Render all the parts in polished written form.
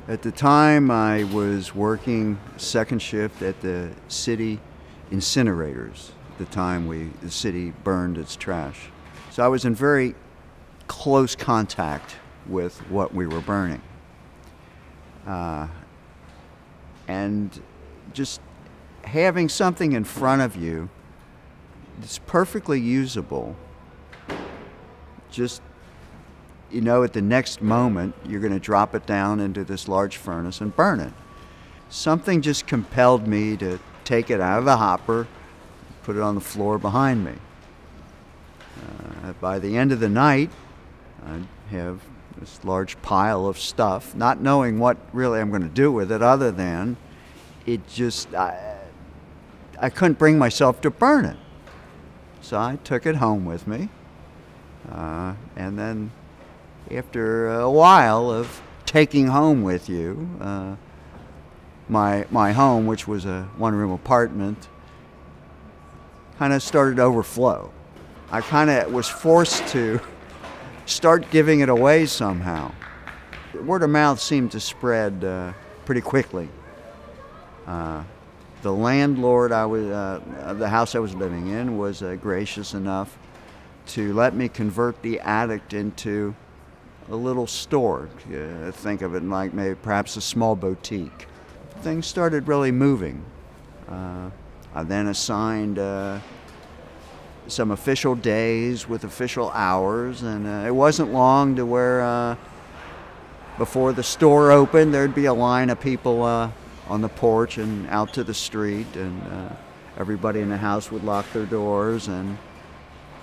At the time, I was working second shift at the city incinerators. At the time, the city burned its trash. So I was in very close contact with what we were burning. And just having something in front of you that's perfectly usable, just at the next moment, you're going to drop it down into this large furnace and burn it. Something just compelled me to take it out of the hopper, put it on the floor behind me. By the end of the night, I'd have this large pile of stuff, not knowing what really I'm going to do with it other than I couldn't bring myself to burn it. So I took it home with me, and then after a while of taking home with you, my home, which was a one-room apartment, kind of started to overflow. I kind of was forced to start giving it away somehow. Word of mouth seemed to spread pretty quickly. The landlord of the house I was living in was gracious enough to let me convert the attic into a little store. Think of it like maybe perhaps a small boutique. Things started really moving. I then assigned some official days with official hours, and it wasn't long to where before the store opened there'd be a line of people on the porch and out to the street, and everybody in the house would lock their doors, and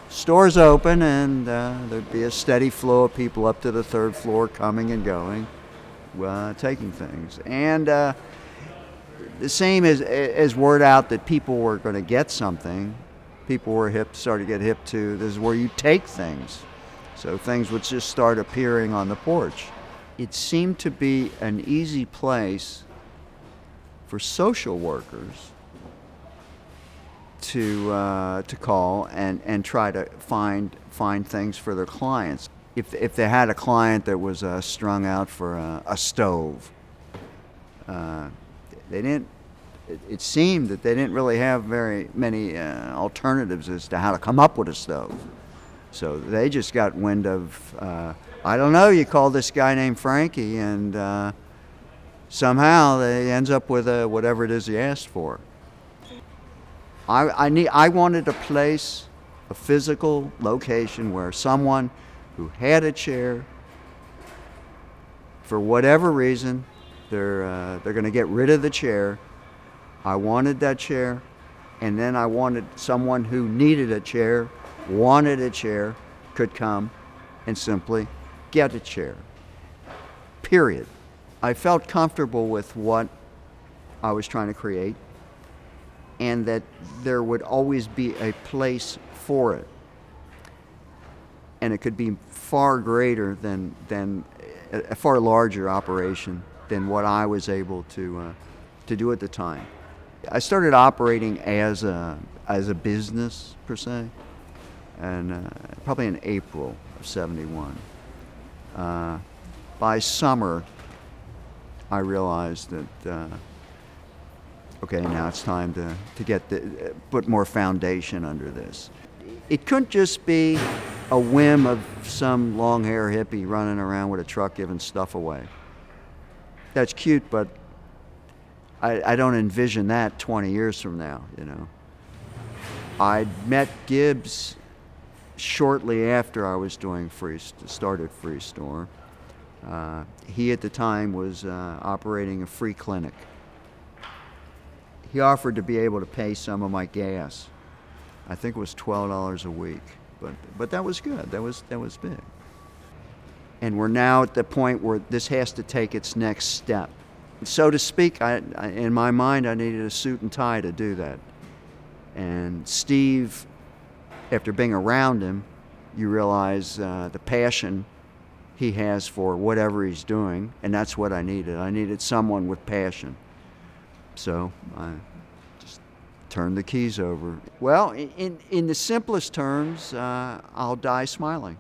stores open, and there'd be a steady flow of people up to the third floor coming and going, taking things. And the same as word out that people were going to get something, people were started to get hip to, this is where you take things. So things would just start appearing on the porch. It seemed to be an easy place for social workers to call and try to find things for their clients. If they had a client that was strung out for a stove, it seemed that they didn't really have very many alternatives as to how to come up with a stove. So they just got wind of, I don't know, you call this guy named Frankie, and somehow they ends up with whatever it is he asked for. I wanted a place, a physical location where someone who had a chair, for whatever reason, they're going to get rid of the chair. I wanted that chair, and then I wanted someone who needed a chair, wanted a chair, could come and simply get a chair. Period. I felt comfortable with what I was trying to create, and that there would always be a place for it. And it could be far greater than a far larger operation than what I was able to do at the time. I started operating as a business per se, and probably in April of '71. By summer, I realized that okay, now it's time to put more foundation under this. It couldn't just be a whim of some long-hair hippie running around with a truck giving stuff away. That's cute, but I don't envision that 20 years from now, I met Gibbs shortly after I was doing started Freestore. He at the time was operating a free clinic. He offered to be able to pay some of my gas. I think it was $12 a week, but that was good. That was big. And we're now at the point where this has to take its next step. So to speak, in my mind, I needed a suit and tie to do that. And Steve, after being around him, you realize the passion he has for whatever he's doing, and that's what I needed. I needed someone with passion. So I just turned the keys over. Well, in the simplest terms, I'll die smiling.